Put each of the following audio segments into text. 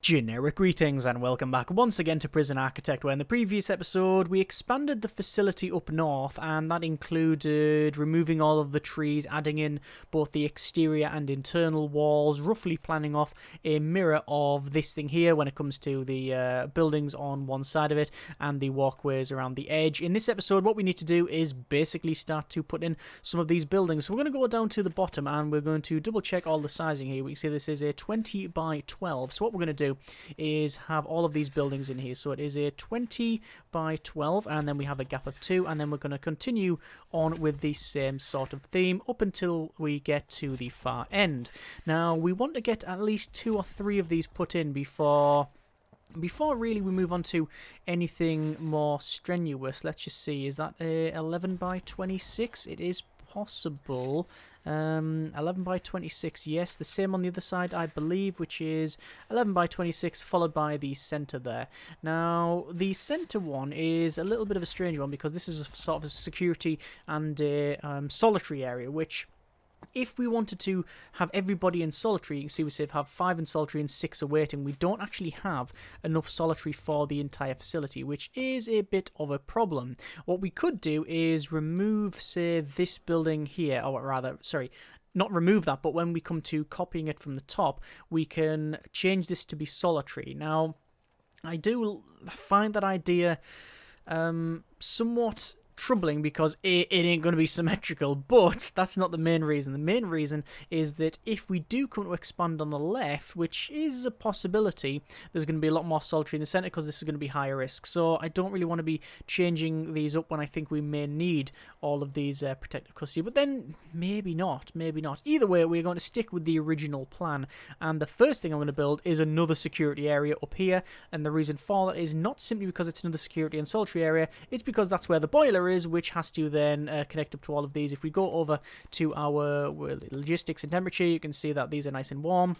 Generic greetings and welcome back once again to Prison Architect, where in the previous episode we expanded the facility up north, and that included removing all of the trees, adding in both the exterior and internal walls, roughly planning off a mirror of this thing here when it comes to the buildings on one side of it and the walkways around the edge. In this episode, what we need to do is basically start to put in some of these buildings. So we're going to go down to the bottom and we're going to double check all the sizing here. We can see this is a 20 by 12. So what we're going to do is have all of these buildings in here. So it is a 20 by 12, and then we have a gap of 2, and then we're going to continue on with the same sort of theme up until we get to the far end. Now we want to get at least 2 or 3 of these put in before really we move on to anything more strenuous. Let's just see, is that a 11 by 26? It is possible. 11 by 26, yes, the same on the other side I believe, which is 11 by 26 followed by the center there. Now the center one is a little bit of a strange one because this is a sort of a security and a solitary area, which if we wanted to have everybody in solitary, you can see we have 5 in solitary and 6 awaiting. We don't actually have enough solitary for the entire facility, which is a bit of a problem. What we could do is remove, say, this building here, or rather, sorry, not remove that, but when we come to copying it from the top, we can change this to be solitary. Now, I do find that idea somewhat troubling because it ain't going to be symmetrical, but that's not the main reason. The main reason is that if we do come to expand on the left, which is a possibility, there's going to be a lot more solitary in the center because this is going to be higher risk. So I don't really want to be changing these up when I think we may need all of these protective custody, but then maybe not. Either way, we're going to stick with the original plan, and the first thing I'm going to build is another security area up here, and the reason for that is not simply because it's another security and solitary area, it's because that's where the boiler is, which has to then connect up to all of these. If we go over to our logistics and temperature, you can see that these are nice and warm.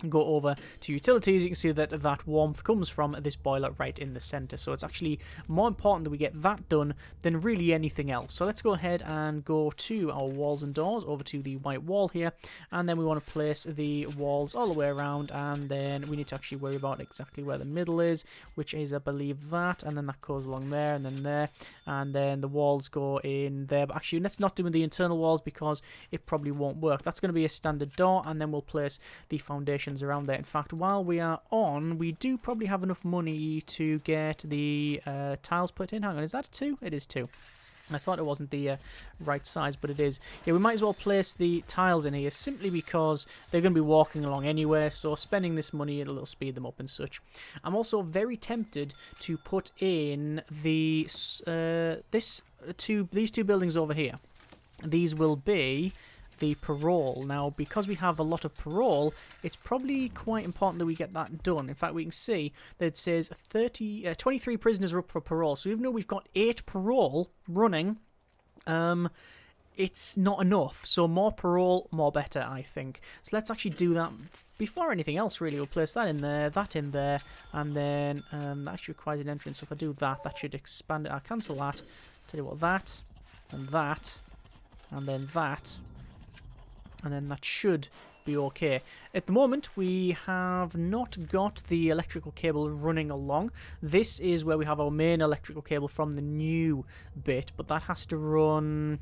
Go over to utilities, you can see that that warmth comes from this boiler right in the center. So it's actually more important that we get that done than really anything else. So let's go ahead and go to our walls and doors, over to the white wall here, and then we want to place the walls all the way around, and then we need to actually worry about exactly where the middle is, which is I believe that, and then that goes along there and then there, and then the walls go in there. But actually let's not do the internal walls because it probably won't work. That's going to be a standard door, and then we'll place the foundation around there. In fact, while we are on, we do probably have enough money to get the tiles put in. Hang on, is that 2? It is 2. I thought it wasn't the right size, but it is. Yeah, we might as well place the tiles in here simply because they're going to be walking along anyway, so spending this money, it'll speed them up and such. I'm also very tempted to put in the these 2 buildings over here. These will be the parole. Now, because we have a lot of parole, it's probably quite important that we get that done. In fact, we can see that it says 23 prisoners are up for parole. So even though we've got 8 parole running, it's not enough. So more parole, more better, I think. So let's actually do that before anything else, really. We'll place that in there, and then that actually requires an entrance. So if I do that, that should expand it. I'll cancel that. Tell you what, that, and then that. And then that should be okay. At the moment, we have not got the electrical cable running along. This is where we have our main electrical cable from the new bit, but that has to run,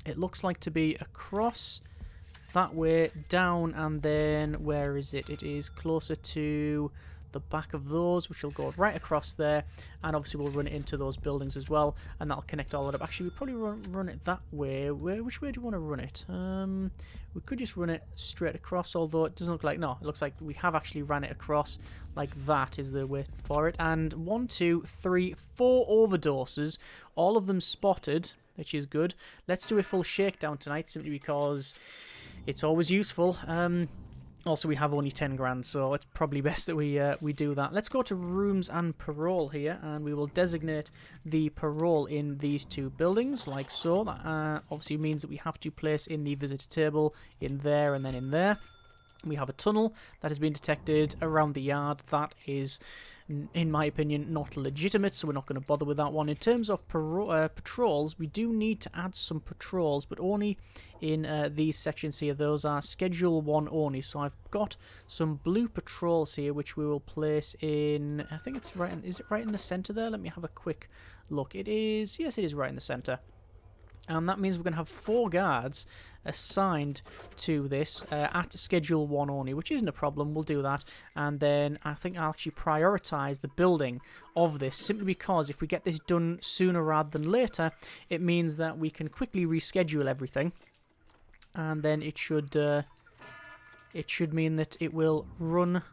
it looks like to be across that way, down, and then, where is it? It is closer to the back of those, which will go right across there, and obviously we'll run it into those buildings as well, and that'll connect all that up. Actually, we probably run it that way. Which way do you want to run it? We could just run it straight across, although it doesn't look like, no, it looks like we have actually ran it across. Like that is the way for it. And 1, 2, 3, 4 overdoses, all of them spotted, which is good. Let's do a full shakedown tonight, simply because it's always useful. Also, we have only 10 grand, so it's probably best that we do that. Let's go to rooms and parole here, and we will designate the parole in these 2 buildings, like so. That obviously means that we have to place in the visitor table in there and then in there. We have a tunnel that has been detected around the yard. That is, in my opinion, not legitimate, so we're not going to bother with that one. In terms of patrols, we do need to add some patrols, but only in these sections here. Those are Schedule 1 only. So I've got some blue patrols here, which we will place in... I think it's right... Is it right in the centre there? Let me have a quick look. It is... Yes, it is right in the centre. And that means we're going to have 4 guards assigned to this at Schedule 1 only, which isn't a problem. We'll do that. And then I think I'll actually prioritise the building of this, simply because if we get this done sooner rather than later, it means that we can quickly reschedule everything. And then it should mean that it will run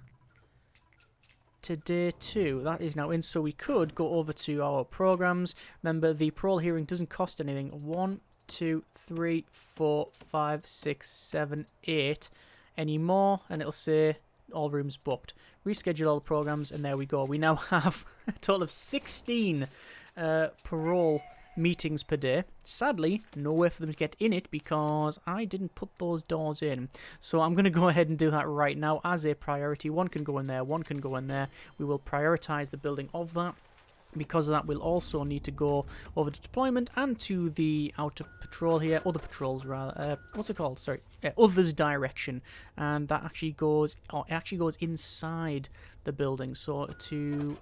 to day 2. That is now in, so we could go over to our programs. Remember, the parole hearing doesn't cost anything. 1, 2, 3, 4, 5, 6, 7, 8 anymore, and it'll say all rooms booked. Reschedule all the programs, and there we go. We now have a total of 16 parole meetings per day. Sadly, nowhere for them to get in it because I didn't put those doors in. So I'm going to go ahead and do that right now as a priority. One can go in there, one can go in there. We will prioritize the building of that. Because of that, we'll also need to go over to deployment and to the outer patrol here, other patrols rather. What's it called? Sorry, others direction, and that actually goes. Oh, it actually goes inside the building. So to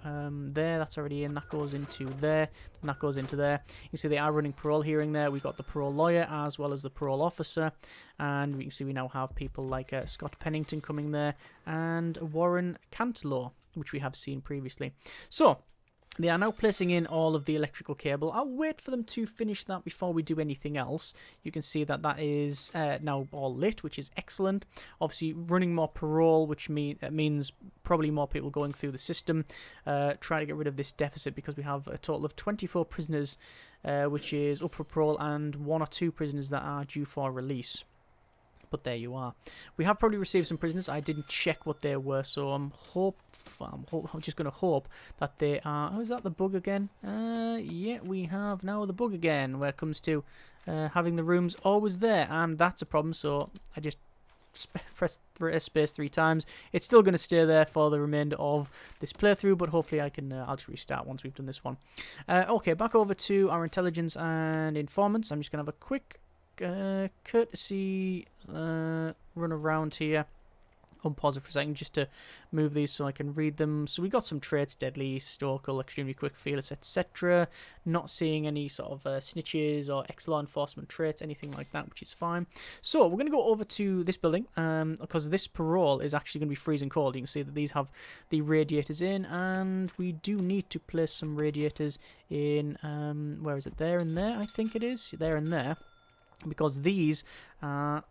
there, that's already in. That goes into there, and that goes into there. You can see they are running parole hearing there. We've got the parole lawyer as well as the parole officer, and we can see we now have people like Scott Pennington coming there and Warren Cantlow, which we have seen previously. So they are now placing in all of the electrical cable. I'll wait for them to finish that before we do anything else. You can see that that is now all lit, which is excellent. Obviously, running more parole, which means probably more people going through the system. Try to get rid of this deficit because we have a total of 24 prisoners, which is up for parole, and 1 or 2 prisoners that are due for release. But there you are. We have probably received some prisoners. I didn't check what they were, so I'm just going to hope that they are... Oh, is that the bug again? Yeah, we have now the bug again, where it comes to having the rooms always there, and that's a problem, so I just press space 3 times. It's still going to stay there for the remainder of this playthrough, but hopefully I can I'll just restart once we've done this one. Okay, back over to our intelligence and informants. I'm just going to have a quick courtesy run around here. Unpause it for a second just to move these so I can read them. So we got some traits: deadly, stoical, extremely quick, fearless, etc. Not seeing any sort of snitches or ex-law enforcement traits, anything like that, which is fine. So we're going to go over to this building because this parole is actually going to be freezing cold. You can see that these have the radiators in, and we do need to place some radiators in. Where is it? There and there, I think it is. There and there. Because these are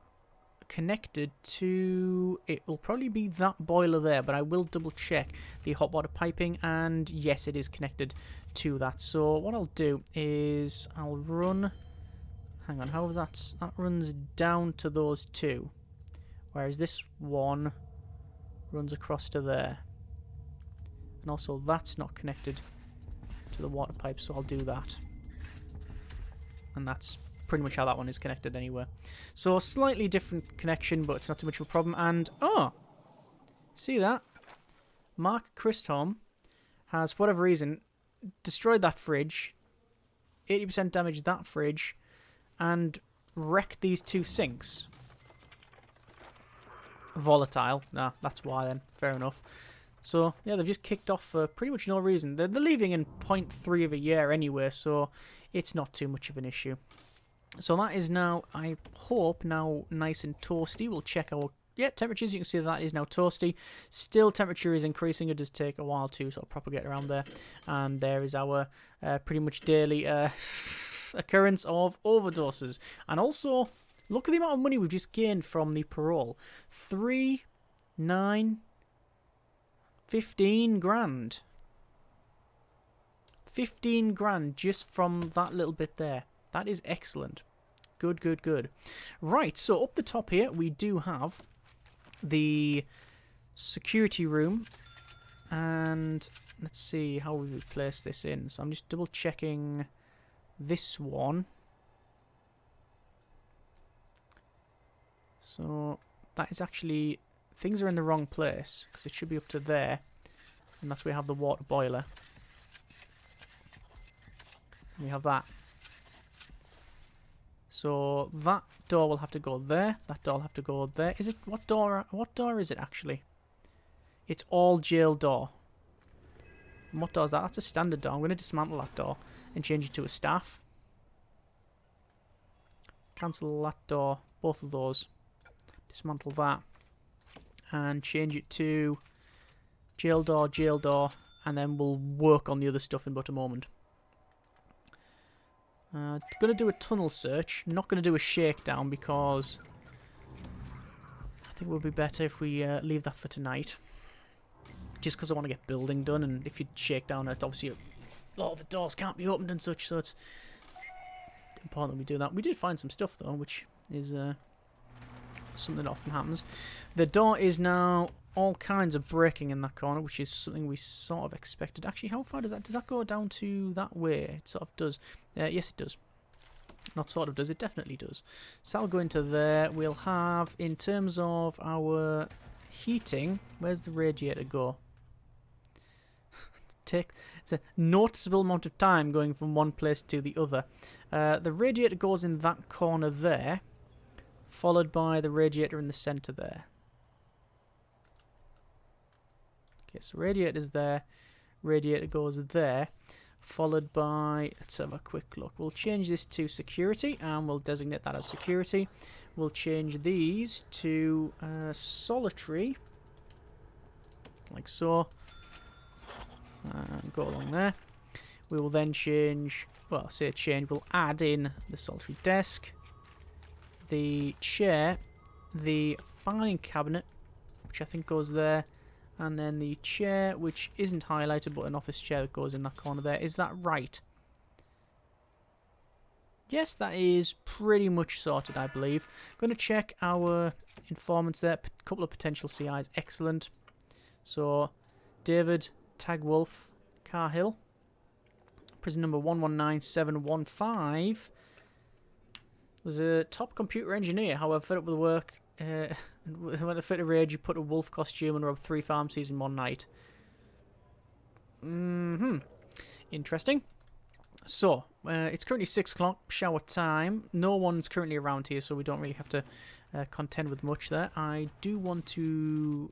connected to... It will probably be that boiler there, but I will double check the hot water piping, and yes, it is connected to that. So what I'll do is I'll run... Hang on, how that runs down to those 2, whereas this one runs across to there. And also that's not connected to the water pipe, so I'll do that. And that's pretty much how that one is connected anyway. So a slightly different connection, but it's not too much of a problem. And, oh! See that? Mark Christholm has, for whatever reason, destroyed that fridge, 80% damaged that fridge, and wrecked these 2 sinks. Volatile. Nah, that's why then. Fair enough. So, yeah, they've just kicked off for pretty much no reason. They're leaving in 0.3 of a year anyway, so it's not too much of an issue. So that is now, I hope, now nice and toasty. We'll check our temperatures. You can see that is now toasty. Still, temperature is increasing. It does take a while to sort of propagate around there. And there is our pretty much daily occurrence of overdoses. And also, look at the amount of money we've just gained from the parole. 3, 9, 15 grand. 15 grand just from that little bit there. That is excellent. Good, good, good. Right, so up the top here, we do have the security room. And let's see how we would place this in. So I'm just double checking this one. So that is actually things are in the wrong place, because it should be up to there. And that's where we have the water boiler. We have that. So that door will have to go there. That door will have to go there. Is it what door? What door is it actually? It's all jail door. And what door is that? That's a standard door. I'm going to dismantle that door and change it to a staff. Cancel that door. Both of those. Dismantle that and change it to jail door, and then we'll work on the other stuff in but a moment. Going to do a tunnel search. Not going to do a shakedown because I think it would be better if we leave that for tonight. Just because I want to get building done, and if you shake down it, obviously a lot of the doors can't be opened and such, so it's important that we do that. We did find some stuff though, which is something that often happens. The door is now all kinds of breaking in that corner, which is something we sort of expected. Actually, how far does that go down to that way? It sort of does. Yes, it does. Not sort of does, it definitely does. So I'll go into there. We'll have, in terms of our heating, where's the radiator go? It's a noticeable amount of time going from one place to the other. The radiator goes in that corner there, followed by the radiator in the centre there. Okay, so radiator's there, radiator goes there, followed by, let's have a quick look. We'll change this to security, and we'll designate that as security. We'll change these to solitary, like so. Go along there. We will then change, well, say change, we'll add in the solitary desk, the chair, the filing cabinet, which I think goes there, and then the chair, which isn't highlighted, but an office chair that goes in that corner there. Is that right? Yes, that is pretty much sorted, I believe. Going to check our informants there. A couple of potential CIs. Excellent. So, David Tagwolf Carhill. Prison number 119715. Was a top computer engineer, however, fed up with work. When the fit of rage, he put a wolf costume and robbed 3 pharmacies in one night. Interesting. So, it's currently 6 o'clock, shower time. No one's currently around here, so we don't really have to contend with much there. I do want to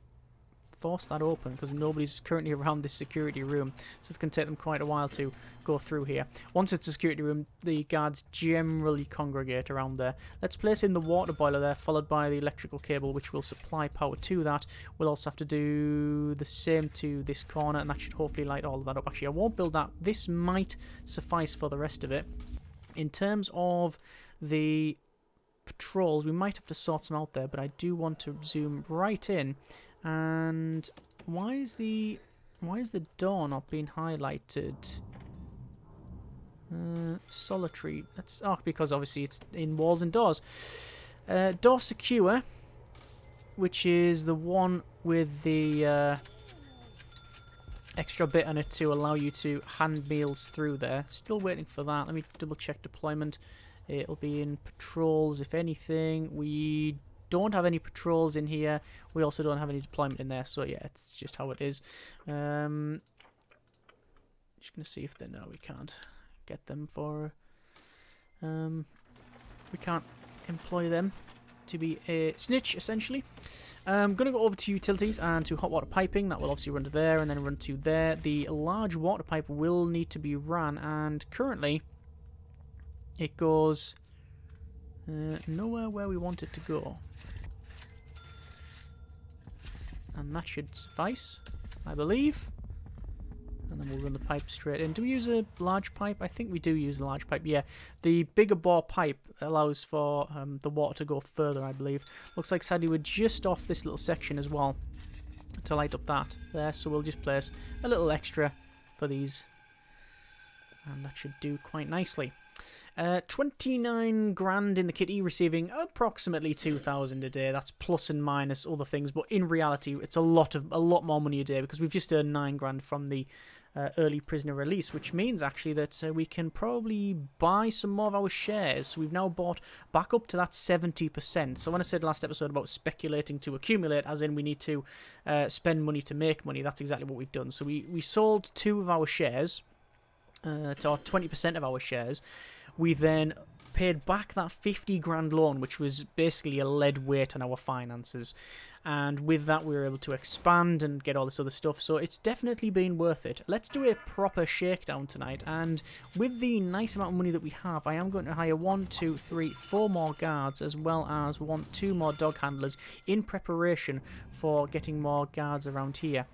force that open because nobody's currently around this security room, so it's going to take them quite a while to go through here. Once it's a security room, the guards generally congregate around there. Let's place in the water boiler there, followed by the electrical cable which will supply power to that. We'll also have to do the same to this corner, and that should hopefully light all of that up. Actually, I won't build that. This might suffice for the rest of it. In terms of the patrols, we might have to sort some out there, but I do want to zoom right in. And why is the door not being highlighted? Solitary. That's because obviously it's in walls and doors. Door secure, which is the one with the extra bit on it to allow you to hand meals through there. Still waiting for that. Let me double check deployment. It'll be in patrols, if anything. We don't have any patrols in here. We also don't have any deployment in there. So yeah, it's just how it is. Just gonna see if they know we can't get them for. We can't employ them to be a snitch, essentially. I'm going to go over to utilities and to hot water piping. That will obviously run to there and then run to there. The large water pipe will need to be ran, and currently it goes nowhere where we want it to go. And that should suffice, I believe. And then we'll run the pipe straight in. Do we use a large pipe? I think we do use a large pipe, yeah. The bigger bore pipe allows for the water to go further, I believe. Looks like sadly we're just off this little section as well to light up that there. So we'll just place a little extra for these. And that should do quite nicely. $29 grand in the kitty, receiving approximately 2,000 a day. That's plus and minus other things, but in reality, it's a lot more money a day because we've just earned 9 grand from the early prisoner release, which means actually that we can probably buy some more of our shares. So we've now bought back up to that 70%. So when I said last episode about speculating to accumulate, as in we need to spend money to make money, that's exactly what we've done. So we sold 2 of our shares, to 20% of our shares. We then paid back that 50 grand loan, which was basically a lead weight on our finances. And with that, we were able to expand and get all this other stuff. So it's definitely been worth it. Let's do a proper shakedown tonight. And with the nice amount of money that we have, I am going to hire 1, 2, 3, 4 more guards, as well as 2 more dog handlers in preparation for getting more guards around here.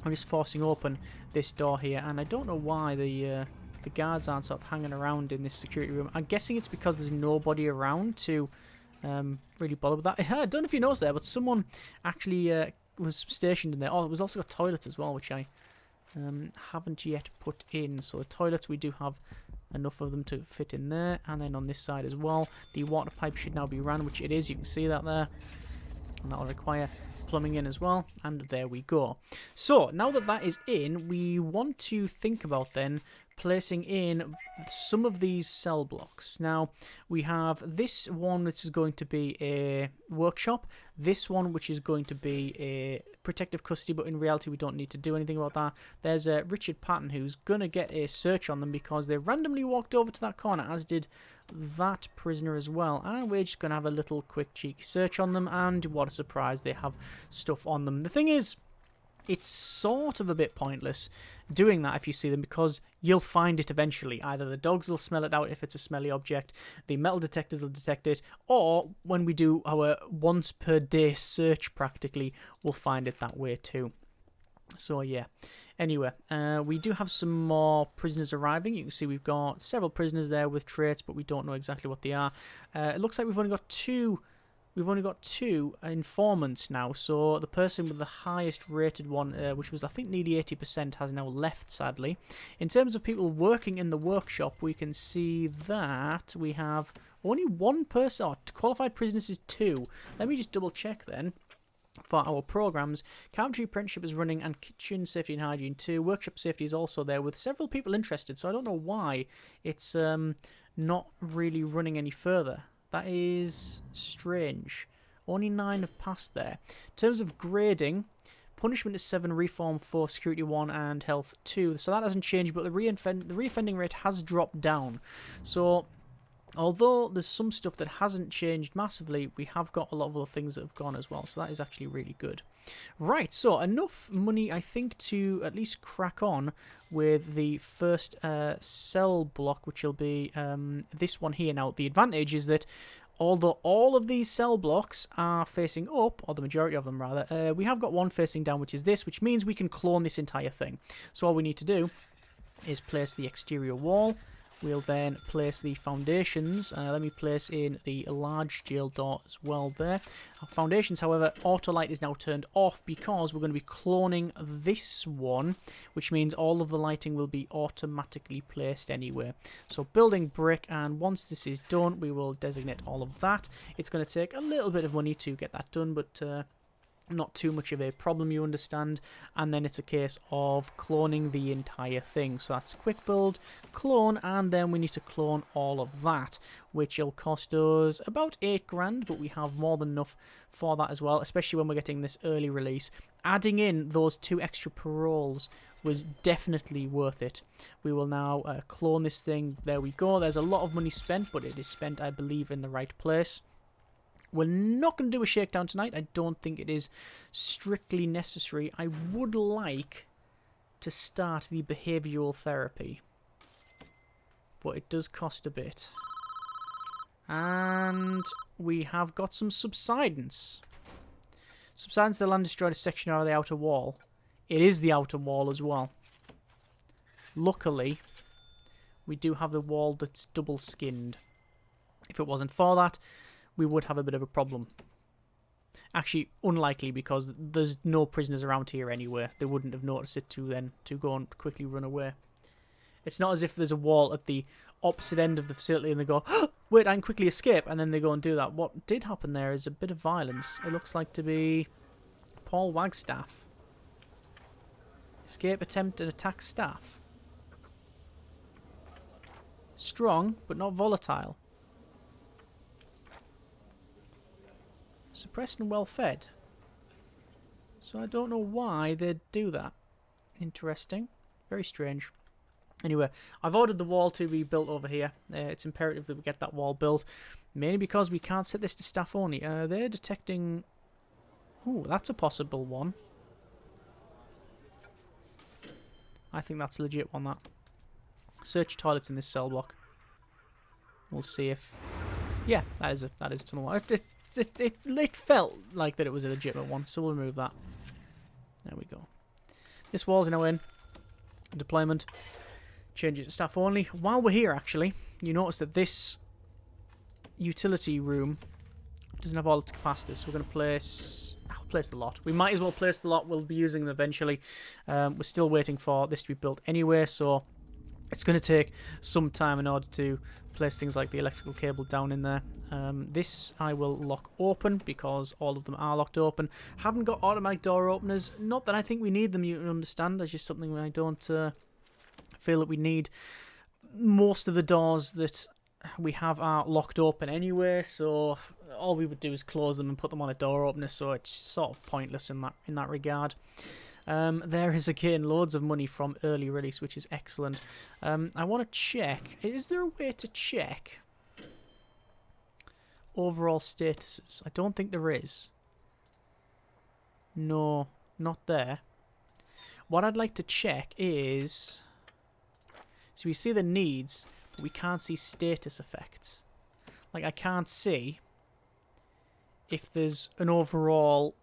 I'm just forcing open this door here, and I don't know why the guards aren't sort of hanging around in this security room. I'm guessing it's because there's nobody around to really bother with that. I don't know if you noticed there, but someone actually was stationed in there. Oh, it was also got toilets as well, which I haven't yet put in. So the toilets, we do have enough of them to fit in there. And then on this side as well, the water pipe should now be ran, which it is. You can see that there. And that will require plumbing in as well, and there we go. So now that that is in, we want to think about then placing in some of these cell blocks. Now we have this one, which is going to be a workshop, this one which is going to be a protective custody, but in reality we don't need to do anything about that. There's Richard Patton, who's going to get a search on them because they randomly walked over to that corner, as did that prisoner as well, and we're just going to have a little quick cheeky search on them, and what a surprise, they have stuff on them. The thing is, it's sort of a bit pointless doing that if you see them, because you'll find it eventually. Either the dogs will smell it out if it's a smelly object, the metal detectors will detect it, or when we do our once per day search practically, we'll find it that way too. So yeah, anyway, we do have some more prisoners arriving. You can see we've got several prisoners there with traits, but we don't know exactly what they are. It looks like we've only got two informants now. So the person with the highest rated one, which was I think nearly 80%, has now left, sadly. In terms of people working in the workshop, we can see that we have only one person. Oh, qualified prisoners is 2. Let me just double check then. For our programs, carpentry apprenticeship is running, and kitchen safety and hygiene too. Workshop safety is also there with several people interested, so I don't know why it's not really running any further. That is strange. Only 9 have passed there. In terms of grading, punishment is 7, reform 4, security 1, and health 2. So that hasn't changed, but the reoffending rate has dropped down. So although there's some stuff that hasn't changed massively, we have got a lot of other things that have gone as well. So that is actually really good. Right, so enough money, I think, to at least crack on with the first cell block, which will be this one here. Now, the advantage is that although all of these cell blocks are facing up, or the majority of them rather, we have got one facing down, which is this, which means we can clone this entire thing. So all we need to do is place the exterior wall. We'll then place the foundations. Let me place in the large jail door as well there. Our foundations, however, auto light is now turned off because we're going to be cloning this one, which means all of the lighting will be automatically placed anywhere. So building brick, and once this is done, we will designate all of that. It's going to take a little bit of money to get that done, but not too much of a problem, you understand. And then it's a case of cloning the entire thing. So that's quick build, clone, and then we need to clone all of that, which will cost us about 8 grand, but we have more than enough for that as well, especially when we're getting this early release. Adding in those 2 extra paroles was definitely worth it. We will now clone this thing. There we go. There's a lot of money spent, but it is spent, I believe, in the right place. We're not going to do a shakedown tonight. I don't think it is strictly necessary. I would like to start the behavioural therapy, but it does cost a bit. And we have got some subsidence. Subsidence, the land destroyed a section of the outer wall. It is the outer wall as well. Luckily, we do have the wall that's double skinned. If it wasn't for that, we would have a bit of a problem. Actually, unlikely, because there's no prisoners around here anywhere. They wouldn't have noticed it to go and quickly run away. It's not as if there's a wall at the opposite end of the facility and they go, oh, wait, I can quickly escape, and then they go and do that. What did happen there is a bit of violence. It looks like to be Paul Wagstaff. Escape attempt and attack staff. Strong, but not volatile. Suppressed and well fed. So I don't know why they'd do that. Interesting. Very strange. Anyway, I've ordered the wall to be built over here. It's imperative that we get that wall built. Mainly because we can't set this to staff only. They're detecting... Ooh, that's a possible one. I think that's a legit one, that. Search toilets in this cell block. We'll see if... Yeah, that is a tunnel. It felt like that it was a legitimate one, so we'll remove that. There we go. This wall's now in. Deployment. Change it to staff only. While we're here, actually, you notice that this utility room doesn't have all its capacitors, so we're going to place the lot. We might as well place the lot. We'll be using them eventually. We're still waiting for this to be built anyway, so it's going to take some time in order to place things like the electrical cable down in there. This I will lock open because all of them are locked open. Haven't got automatic door openers. Not that I think we need them, you can understand. That's just something I don't feel that we need. Most of the doors that we have are locked open anyway, so all we would do is close them and put them on a door opener, so it's sort of pointless in that regard. There is again loads of money from early release, which is excellent. I want to check. Is there a way to check overall statuses? I don't think there is. No, not there. What I'd like to check is... So we see the needs, but we can't see status effects. Like, I can't see if there's an overall...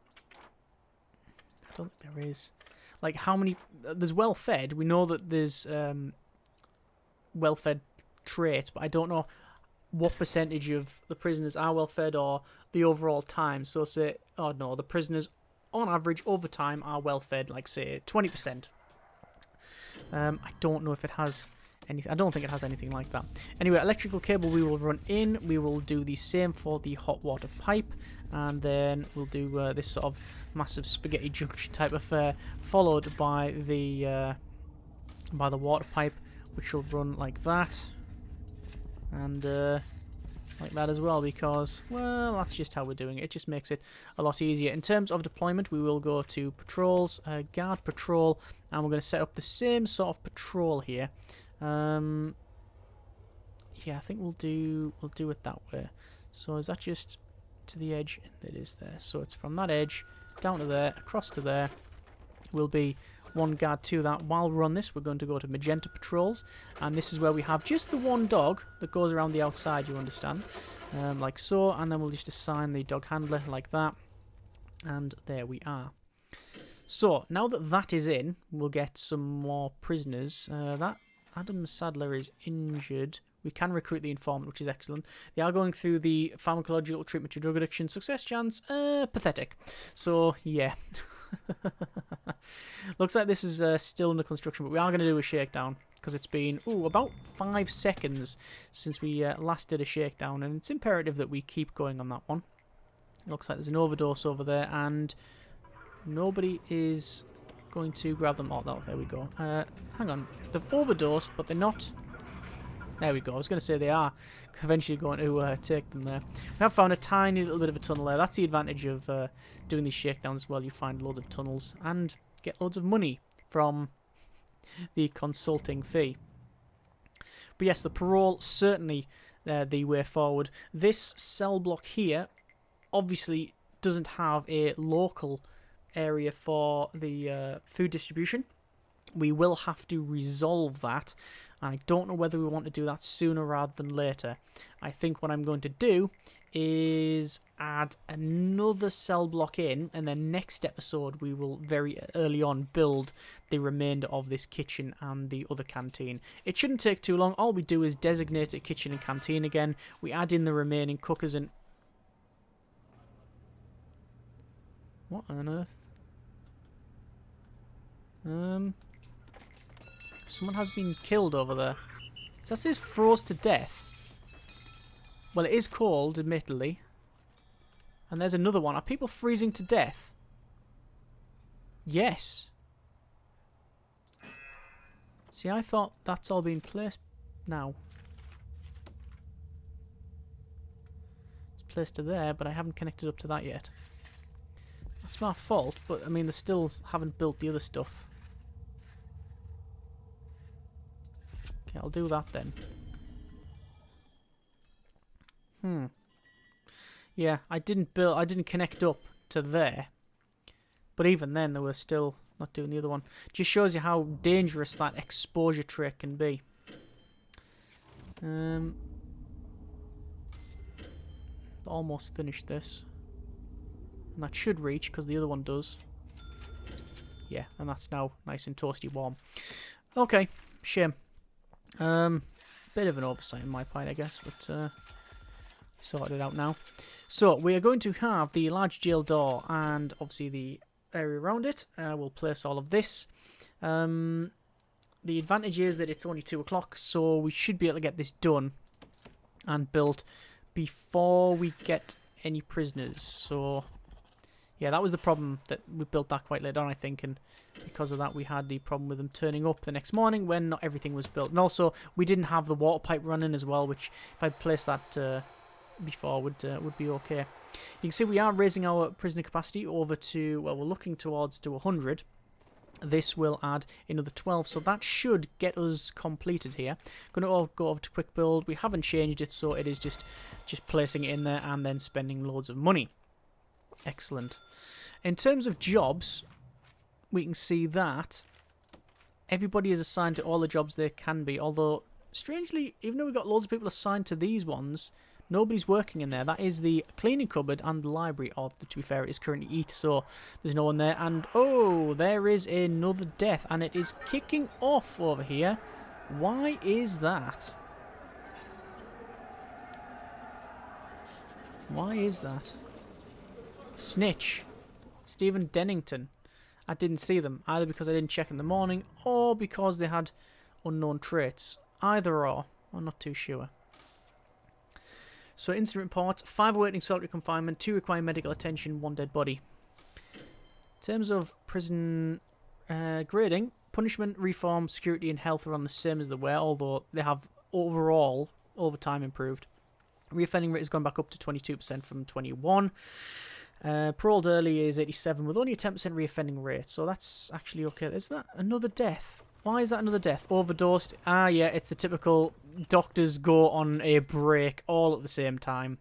I don't think there is. Like, how many... There's well-fed. We know that there's well-fed traits, but I don't know what percentage of the prisoners are well-fed or the overall time. So, say... Oh, no. The prisoners, on average, over time, are well-fed, like, say, 20%. I don't know if it has... I don't think it has anything like that. Anyway, electrical cable we will run in. We will do the same for the hot water pipe. And then we'll do this sort of massive spaghetti junction type affair, followed by the water pipe, which will run like that. And like that as well, because, well, that's just how we're doing it. It just makes it a lot easier. In terms of deployment, we will go to patrols, guard patrol, and we're going to set up the same sort of patrol here. Yeah, I think we'll do it that way. So is that just to the edge? It is there. So it's from that edge down to there, across to there. Will be one guard to that. While we're on this, we're going to go to magenta patrols, and this is where we have just the one dog that goes around the outside, you understand, like so, and then we'll just assign the dog handler like that, and there we are. So now that that is in, we'll get some more prisoners. That Adam Sadler is injured. We can recruit the informant, which is excellent. They are going through the pharmacological treatment to drug addiction. Success chance, pathetic. So, yeah. Looks like this is still under construction, but we are going to do a shakedown because it's been, about 5 seconds since we last did a shakedown, and it's imperative that we keep going on that one. Looks like there's an overdose over there, and nobody is going to grab them. Oh, there we go. Hang on. They've overdosed, but they're not... There we go. I was going to say they are eventually going to take them there. We have found a tiny little bit of a tunnel there. That's the advantage of doing these shakedowns as well. You find loads of tunnels and get loads of money from the consulting fee. But yes, the parole, certainly the way forward. This cell block here obviously doesn't have a local area for the food distribution. We will have to resolve that, and I don't know whether we want to do that sooner rather than later. I think what I'm going to do is add another cell block in, and then next episode we will very early on build the remainder of this kitchen and the other canteen. It shouldn't take too long. All we do is designate a kitchen and canteen again. We add in the remaining cookers and... What on earth? Someone has been killed over there. So that says froze to death. Well, it is cold, admittedly. And there's another one. Are people freezing to death? Yes. See, I thought that's all been placed now. It's placed to there, but I haven't connected up to that yet. That's my fault, but I mean, they still haven't built the other stuff. Okay, I'll do that then. Yeah, I didn't connect up to there. But even then, they were still not doing the other one. Just shows you how dangerous that exposure trait can be. Almost finished this. And that should reach, because the other one does. Yeah, and that's now nice and toasty warm. Okay, shame. Bit of an oversight on my part, I guess, but sorted it out now. So, we are going to have the large jail door and obviously the area around it. We'll place all of this. The advantage is that it's only 2 o'clock, so we should be able to get this done and built before we get any prisoners. So, yeah, that was the problem, that we built that quite late on, I think, and because of that we had the problem with them turning up the next morning when not everything was built. And also, we didn't have the water pipe running as well, which if I'd placed that before would be okay. You can see we are raising our prisoner capacity over to, well, we're looking towards to 100. This will add another 12, so that should get us completed here. Going to go over to quick build. We haven't changed it, so it is just placing it in there and then spending loads of money. Excellent. In terms of jobs, we can see that everybody is assigned to all the jobs they can be, although strangely, even though we've got loads of people assigned to these ones, nobody's working in there. That is the cleaning cupboard and the library. Or, to be fair, it is currently eat, so there's no one there. And, oh, there is another death, and it is kicking off over here. Why is that? Why is that? Snitch. Stephen Dennington. I didn't see them, either because I didn't check in the morning, or because they had unknown traits. Either or. I'm not too sure. So, incident reports, 5 awaiting solitary confinement, 2 require medical attention, 1 dead body. In terms of prison grading, punishment, reform, security and health are on the same as they were, although they have overall, over time, improved. Reoffending rate has gone back up to 22% from 21%. Paroled early is 87 with only a 10% reoffending rate, so that's actually okay. Is that another death? Why is that another death? Overdosed? Ah, yeah, it's the typical doctors go on a break all at the same time.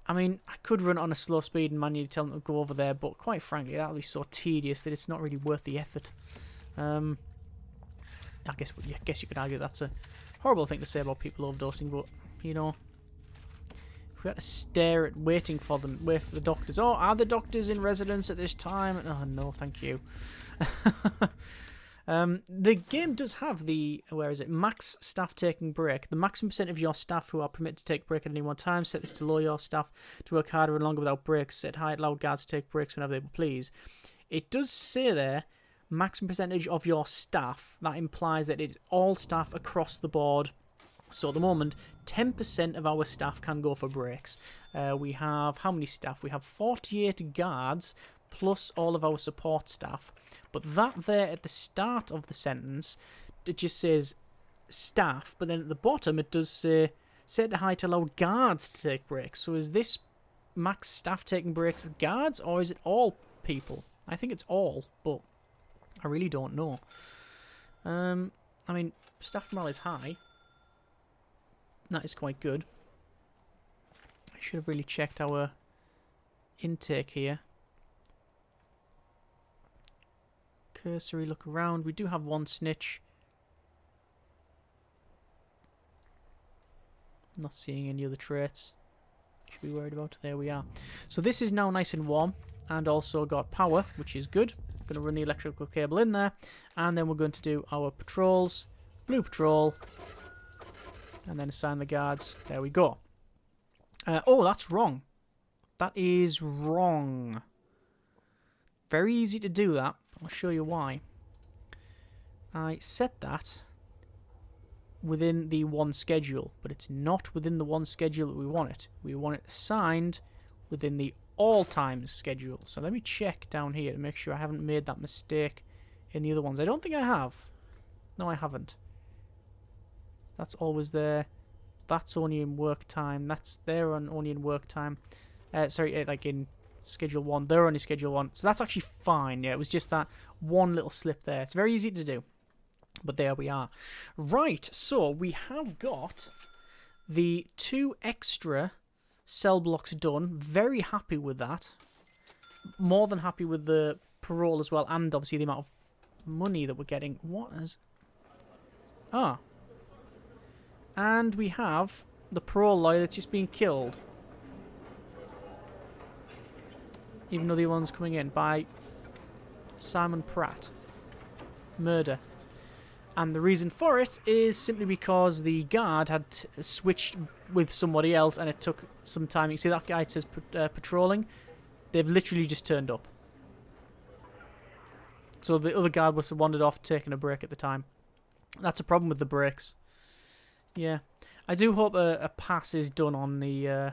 I mean, I could run it on a slow speed and manually tell them to go over there, but quite frankly, that would be so tedious that it's not really worth the effort. I guess you could argue that's a horrible thing to say about people overdosing, but, you know, we had to stare at waiting for them, wait for the doctors. Oh, are the doctors in residence at this time? Oh, no, thank you. The game does have the, where is it, max staff taking break. The maximum percent of your staff who are permitted to take a break at any one time. Set this to lower your staff to work harder and longer without breaks. Set high, allow guards to take breaks whenever they please. It does say there, maximum percentage of your staff. That implies that it's all staff across the board. So at the moment, 10% of our staff can go for breaks. We have, how many staff? We have 48 guards, plus all of our support staff. But that there at the start of the sentence, it just says staff, but then at the bottom it does say set the height to allow guards to take breaks. So is this max staff taking breaks of guards, or is it all people? I think it's all, but I really don't know. I mean, staff morale is high. That is quite good. I should have really checked our intake here. Cursory look around. We do have 1 snitch. Not seeing any other traits. Should be worried about. There we are. So this is now nice and warm, and also got power, which is good. Going to run the electrical cable in there, and then we're going to do our patrols. Blue patrol, and then assign the guards. There we go. Oh, that's wrong. That is wrong. Very easy to do that. I'll show you why. I set that within the one schedule, but it's not within the one schedule that we want it. We want it assigned within the all times schedule. So let me check down here to make sure I haven't made that mistake in the other ones. I don't think I have. No, I haven't. That's always there. That's only in work time. That's there only in work time. Sorry, like in schedule 1. They're only schedule 1. So that's actually fine. Yeah, it was just that one little slip there. It's very easy to do. But there we are. Right, so we have got the 2 extra cell blocks done. Very happy with that. More than happy with the parole as well. And obviously the amount of money that we're getting. What is... Ah. And we have the parole lawyer that's just been killed. Even though the other one's coming in by Simon Pratt. Murder. And the reason for it is simply because the guard had switched with somebody else and it took some time. You see that guy says patrolling? They've literally just turned up. So the other guard must have wandered off taking a break at the time. That's a problem with the breaks. Yeah. I do hope a pass is done on the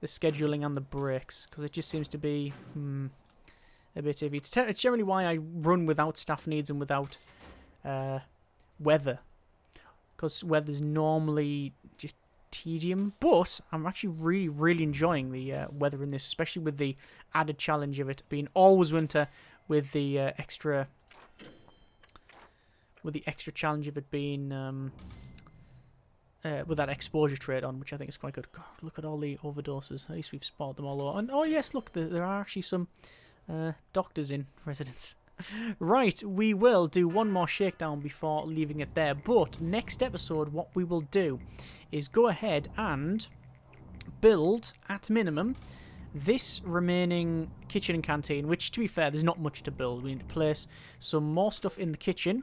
scheduling and the breaks, because it just seems to be a bit iffy. It's generally why I run without staff needs and without weather, because weather's normally just tedium, but I'm actually really enjoying the weather in this, especially with the added challenge of it being always winter, with the extra challenge of it being with that exposure trait on, which I think is quite good. God, look at all the overdoses. At least we've spotted them all over. And oh yes, look, there are actually some doctors in residence. Right, we will do one more shakedown before leaving it there. But next episode, what we will do is go ahead and build, at minimum, this remaining kitchen and canteen, which, to be fair, there's not much to build. We need to place some more stuff in the kitchen,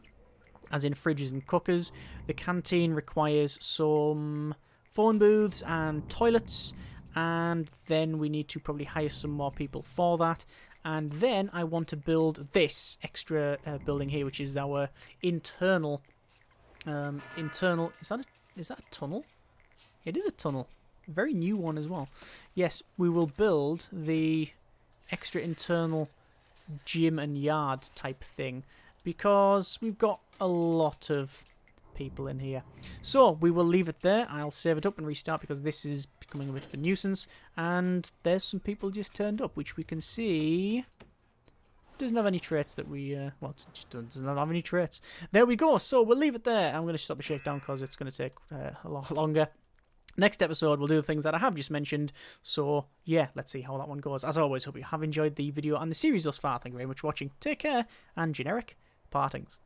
as in fridges and cookers. The canteen requires some phone booths and toilets, and then we need to probably hire some more people for that. And then I want to build this extra building here, which is our internal. Is that a tunnel? It is a tunnel. A very new one as well. Yes, we will build the extra internal gym and yard type thing, because we've got a lot of people in here. So we will leave it there. I'll save it up and restart, because this is becoming a bit of a nuisance. And there's some people just turned up, which we can see doesn't have any traits that we... well, it just does not have any traits. There we go. So we'll leave it there. I'm going to stop the shakedown because it's going to take a lot longer. Next episode, we'll do the things that I have just mentioned. So, yeah, let's see how that one goes. As always, hope you have enjoyed the video and the series thus far. Thank you very much for watching. Take care, and generic partings.